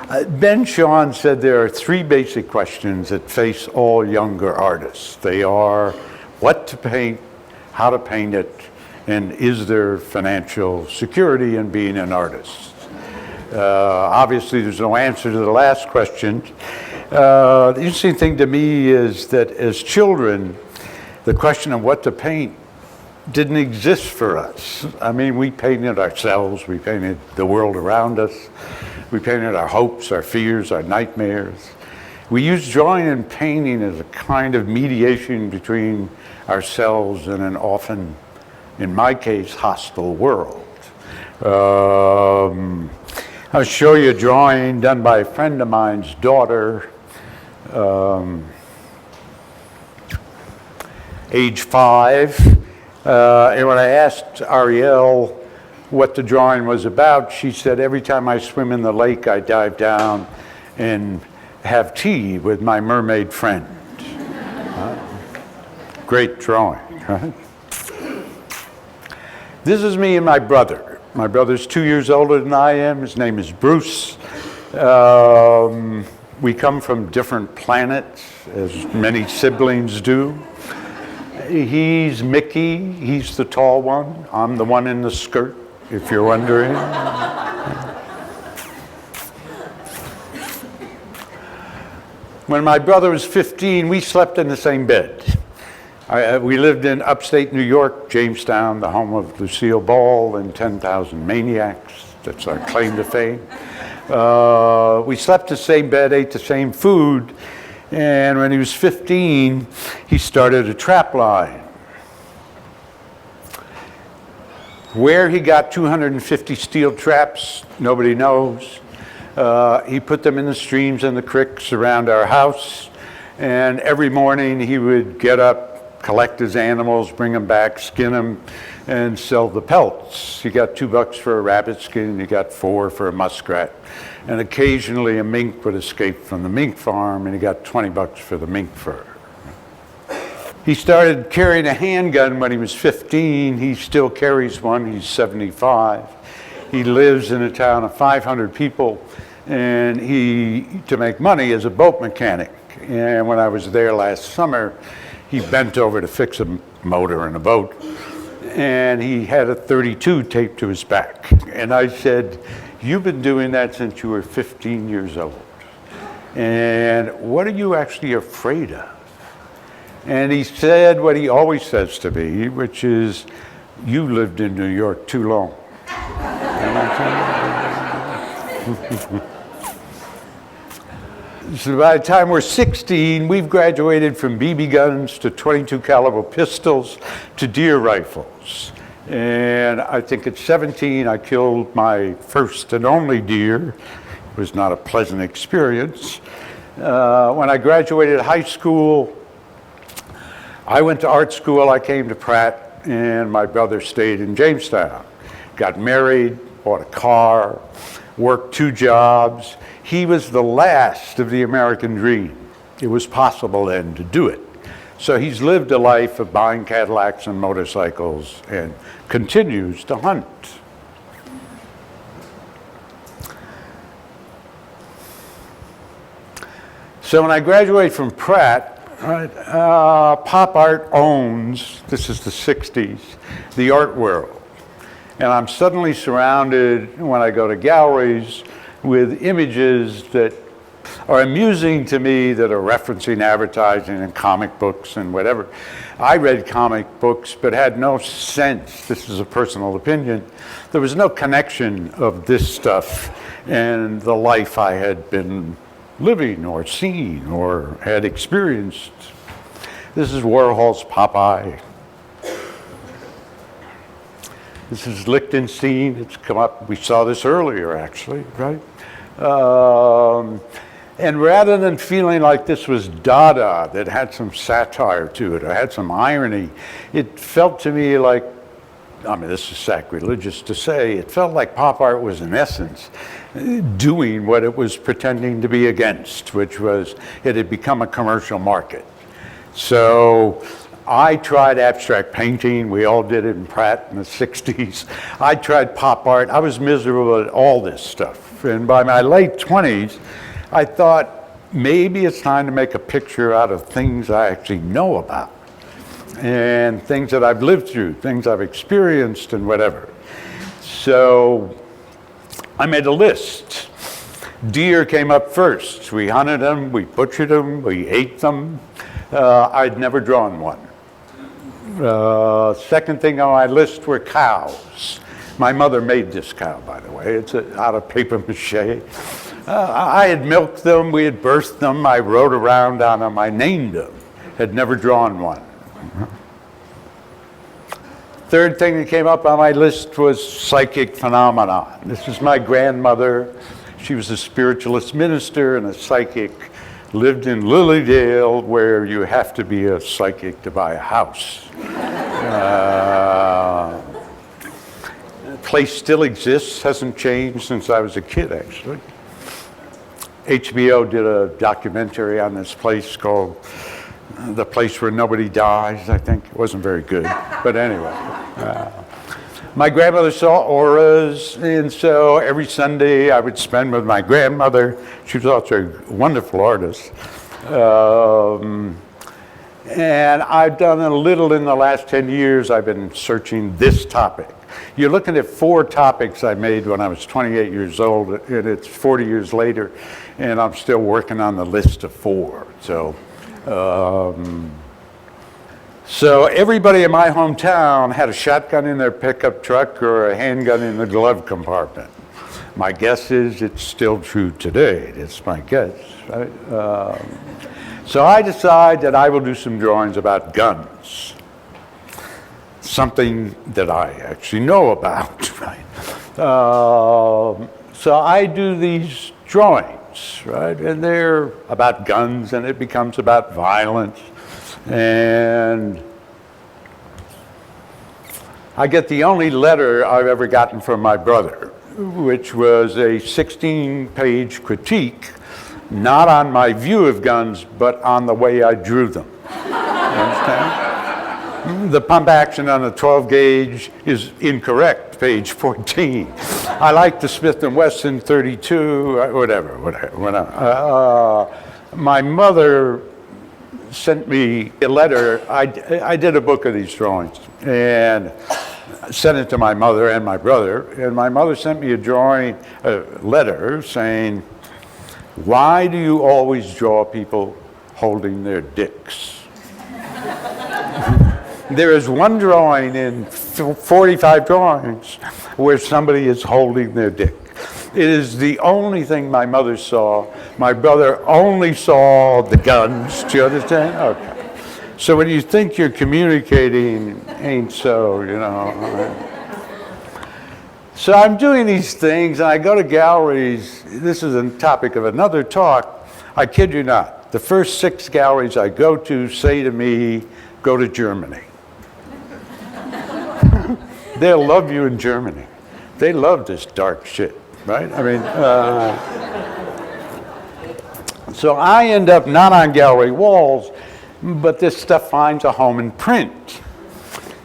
Ben Shawn said there are three basic questions that face all younger artists. They are what to paint, how to paint it, and is there financial security in being an artist? Obviously, there's no answer to the last question. The interesting thing to me is that as children, the question of what to paint didn't exist for us. I mean, we painted ourselves, we painted the world around us, we painted our hopes, our fears, our nightmares. We used drawing and painting as a kind of mediation between ourselves and an often, in my case, hostile world. I'll show you a drawing done by a friend of mine's daughter, age 5. And when I asked Ariel what the drawing was about, she said, every time I swim in the lake, I dive down and have tea with my mermaid friend. Great drawing, right? This is me and my brother. My brother's 2 years older than I am. His name is Bruce. We come from different planets, as many siblings do. He's Mickey, he's the tall one. I'm the one in the skirt, if you're wondering. When my brother was 15, we slept in the same bed. We lived in upstate New York, Jamestown, the home of Lucille Ball and 10,000 Maniacs. That's our claim to fame. We slept in the same bed, ate the same food. And when he was 15, he started a trap line. Where he got 250 steel traps, nobody knows. He put them in the streams and the creeks around our house. And every morning he would get up, collect his animals, bring them back, skin them, and sell the pelts. He got $2 for a rabbit skin, he got 4 for a muskrat. And occasionally a mink would escape from the mink farm, and he got $20 for the mink fur. He started carrying a handgun when he was 15. He still carries one. He's 75. He lives in a town of 500 people, and to make money as a boat mechanic. And when I was there last summer, he bent over to fix a motor in a boat, and he had a .32 taped to his back. And I said, "You've been doing that since you were 15 years old. And what are you actually afraid of?" And he said what he always says to me, which is, "You lived in New York too long." So by the time we're 16, we've graduated from BB guns to .22 caliber pistols to deer rifles. And I think at 17, I killed my first and only deer. It was not a pleasant experience. When I graduated high school, I went to art school. I came to Pratt, and my brother stayed in Jamestown. Got married, bought a car, worked 2 jobs. He was the last of the American dream. It was possible then to do it. So he's lived a life of buying Cadillacs and motorcycles and continues to hunt. So when I graduated from Pratt, pop art owns, this is the 60s, the art world. And I'm suddenly surrounded, when I go to galleries, with images that are amusing to me, that are referencing advertising and comic books and whatever. I read comic books but had no sense, this is a personal opinion, there was no connection of this stuff and the life I had been living or seen or had experienced. This is Warhol's Popeye. This is Lichtenstein. It's come up, we saw this earlier actually, right? And rather than feeling like this was Dada, that had some satire to it or had some irony, it felt to me like, I mean, this is sacrilegious to say, it felt like pop art was in essence doing what it was pretending to be against, which was it had become a commercial market. So I tried abstract painting. We all did it in Pratt in the 60s. I tried pop art. I was miserable at all this stuff. life. And by my late 20s, I thought maybe it's time to make a picture out of things I actually know about and things that I've lived through, things I've experienced and whatever. So I made a list. Deer came up first. We hunted them, we butchered them, we ate them. I'd never drawn one. Second thing on my list were cows. My mother made this cow, by the way. It's out of paper mache. I had milked them, we had birthed them, I rode around on them, I named them. Had never drawn one. Third thing that came up on my list was psychic phenomenon. This is my grandmother. She was a spiritualist minister and a psychic. Lived in Lilydale, where you have to be a psychic to buy a house. The place still exists, hasn't changed since I was a kid, actually. HBO did a documentary on this place called The Place Where Nobody Dies, I think. It wasn't very good, but anyway. My grandmother saw auras, and so every Sunday I would spend with my grandmother. She was also a wonderful artist. And I've done a little in the last 10 years. I've been searching this topic. You're looking at 4 topics I made when I was 28 years old, and it's 40 years later, and I'm still working on the list of 4. So everybody in my hometown had a shotgun in their pickup truck or a handgun in the glove compartment. My guess is it's still true today. It's my guess. Right? So I decide that I will do some drawings about guns. Something that I actually know about. Right? So I do these drawings, right? And they're about guns, and it becomes about violence. And I get the only letter I've ever gotten from my brother, which was a 16-page critique, not on my view of guns, but on the way I drew them. You understand? The pump action on the 12 gauge is incorrect, page 14. I like the Smith & Wesson 32, whatever. My mother sent me a letter. I did a book of these drawings and sent it to my mother and my brother. And my mother sent me a letter saying, "Why do you always draw people holding their dicks?" There is one drawing in 45 drawings where somebody is holding their dick. It is the only thing my mother saw. My brother only saw the guns. Do you understand? Okay. So when you think you're communicating, ain't so, you know. So I'm doing these things, and I go to galleries. This is a topic of another talk. I kid you not. The first 6 galleries I go to say to me, "Go to Germany." They'll love you in Germany. They love this dark shit. Right? I mean, so I end up not on gallery walls, but this stuff finds a home in print.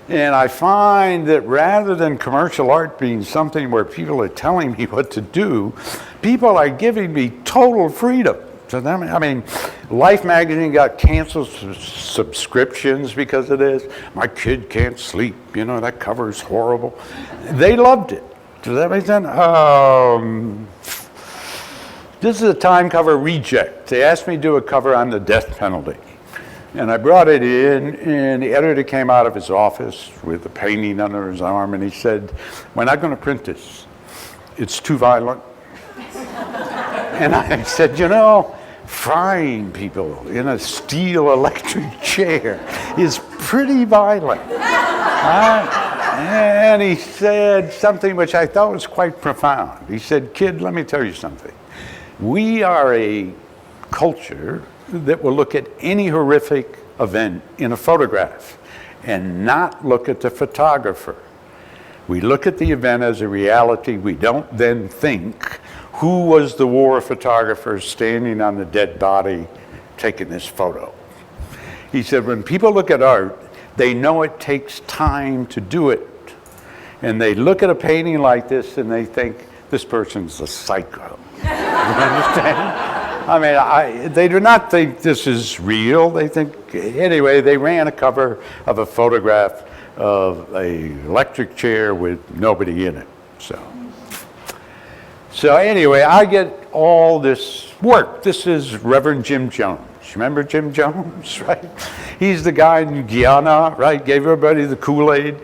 And I find that rather than commercial art being something where people are telling me what to do, people are giving me total freedom. So that, I mean, Life magazine got canceled subscriptions because of this. My kid can't sleep, you know, that cover is horrible. They loved it. Does that make sense? This is a Time cover reject. They asked me to do a cover on the death penalty. And I brought it in, and the editor came out of his office with a painting under his arm, and he said, "We're not going to print this. It's too violent." And I said, "You know, frying people in a steel electric chair is pretty violent." And he said something which I thought was quite profound. He said, "Kid, let me tell you something. We are a culture that will look at any horrific event in a photograph and not look at the photographer. We look at the event as a reality. We don't then think, who was the war photographer standing on the dead body taking this photo?" He said, when people look at art, they know it takes time to do it. And they look at a painting like this and they think, this person's a psycho. You understand? I mean, they do not think this is real. They think, anyway, they ran a cover of a photograph of an electric chair with nobody in it. So anyway, I get all this work. This is Reverend Jim Jones. Remember Jim Jones, right? He's the guy in Guyana, right? Gave everybody the Kool-Aid.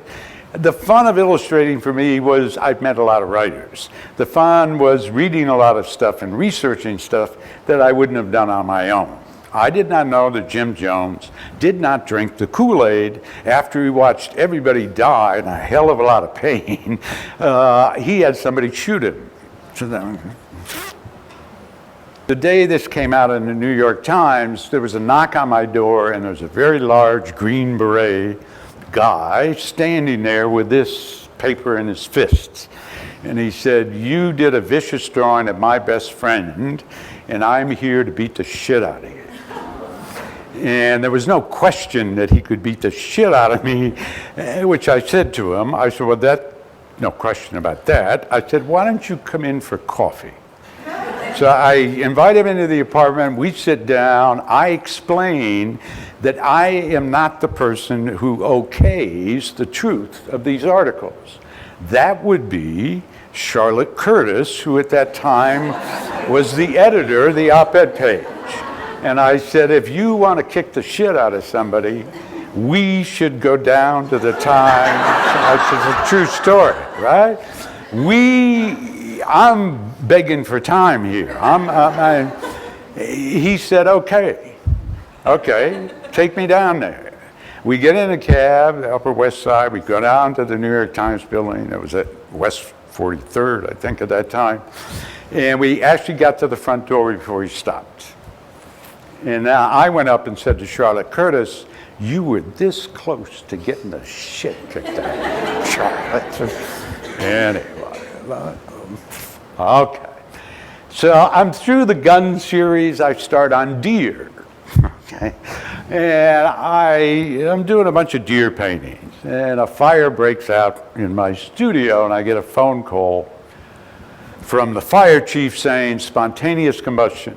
The fun of illustrating for me was I've met a lot of writers. The fun was reading a lot of stuff and researching stuff that I wouldn't have done on my own. I did not know that Jim Jones did not drink the Kool-Aid after he watched everybody die in a hell of a lot of pain. He had somebody shoot him. The day this came out in the New York Times, there was a knock on my door and there was a very large green beret guy standing there with this paper in his fists. And he said, "You did a vicious drawing of my best friend, and I'm here to beat the shit out of you." And there was no question that he could beat the shit out of me, which I said to him. I said, "Well, no question about that." I said, "Why don't you come in for coffee?" So I invite him into the apartment, we sit down, I explain that I am not the person who okays the truth of these articles. That would be Charlotte Curtis, who at that time was the editor of the op-ed page. And I said, if you want to kick the shit out of somebody, we should go down to the Times. It's a true story, right? I'm begging for time here. He said, okay, take me down there. We get in a cab, the Upper West Side. We go down to the New York Times building. It was at West 43rd, I think, at that time. And we actually got to the front door before he stopped. And now I went up and said to Charlotte Curtis, "You were this close to getting the shit kicked out of Charlotte." Anyway, okay. So I'm through the gun series. I start on deer. Okay. And I'm doing a bunch of deer paintings. And a fire breaks out in my studio, and I get a phone call from the fire chief saying, "Spontaneous combustion.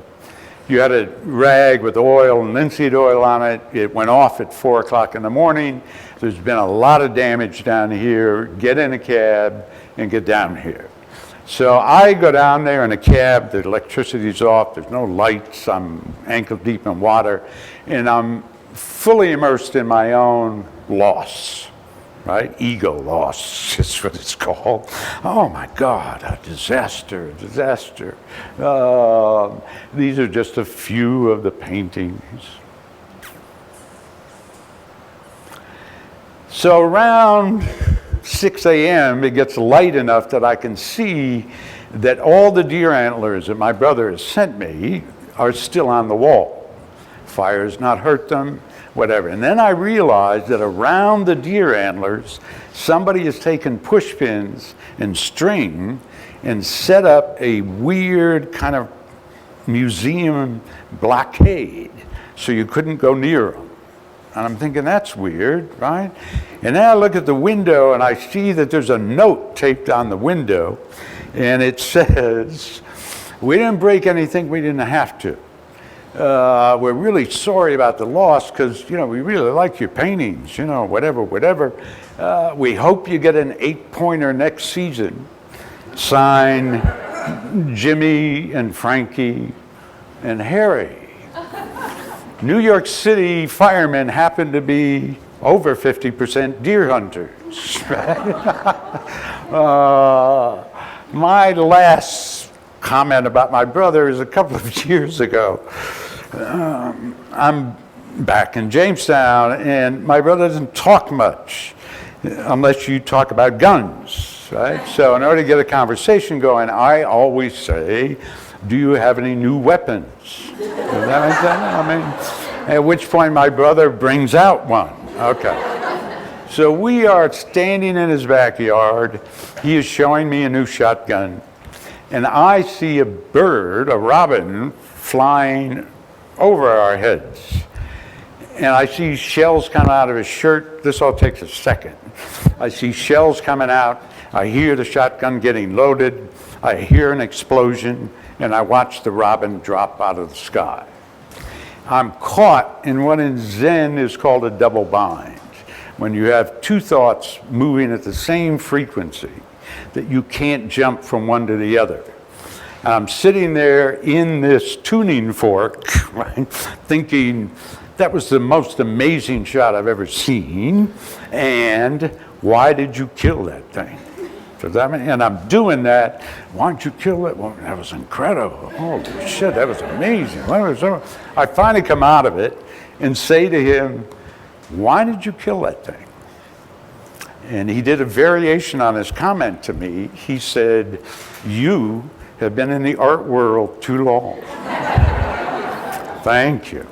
You had a rag with oil and linseed oil on it. It went off at 4 o'clock in the morning. There's been a lot of damage down here. Get in a cab and get down here." So I go down there in a cab, the electricity's off, there's no lights, I'm ankle deep in water, and I'm fully immersed in my own loss, right? Ego loss is what it's called. Oh my God, a disaster, a disaster. These are just a few of the paintings. So around 6 a.m., it gets light enough that I can see that all the deer antlers that my brother has sent me are still on the wall. Fire's not hurt them, whatever. And then I realized that around the deer antlers, somebody has taken push pins and string and set up a weird kind of museum blockade so you couldn't go near them. And I'm thinking, that's weird, right? And then I look at the window and I see that there's a note taped on the window, and it says, "We didn't break anything we didn't have to. We're really sorry about the loss because, we really like your paintings, whatever. We hope you get an 8-pointer next season. Signed, Jimmy and Frankie and Harry." New York City firemen happen to be over 50% deer hunters. My last comment about my brother is a couple of years ago. I'm back in Jamestown, and my brother doesn't talk much unless you talk about guns, right? So in order to get a conversation going, I always say, "Do you have any new weapons?" Does that make sense? At which point my brother brings out one. Okay. So we are standing in his backyard. He is showing me a new shotgun. And I see a bird, a robin, flying over our heads. And I see shells come out of his shirt. This all takes a second. I see shells coming out. I hear the shotgun getting loaded, I hear an explosion, and I watch the robin drop out of the sky. I'm caught in what in Zen is called a double bind, when you have two thoughts moving at the same frequency, that you can't jump from one to the other. And I'm sitting there in this tuning fork, right, thinking, that was the most amazing shot I've ever seen, and why did you kill that thing? And I'm doing that, why didn't you kill it? Well, that was incredible. Holy shit, that was amazing. I finally come out of it and say to him, why did you kill that thing? And he did a variation on his comment to me. He said, you have been in the art world too long. Thank you.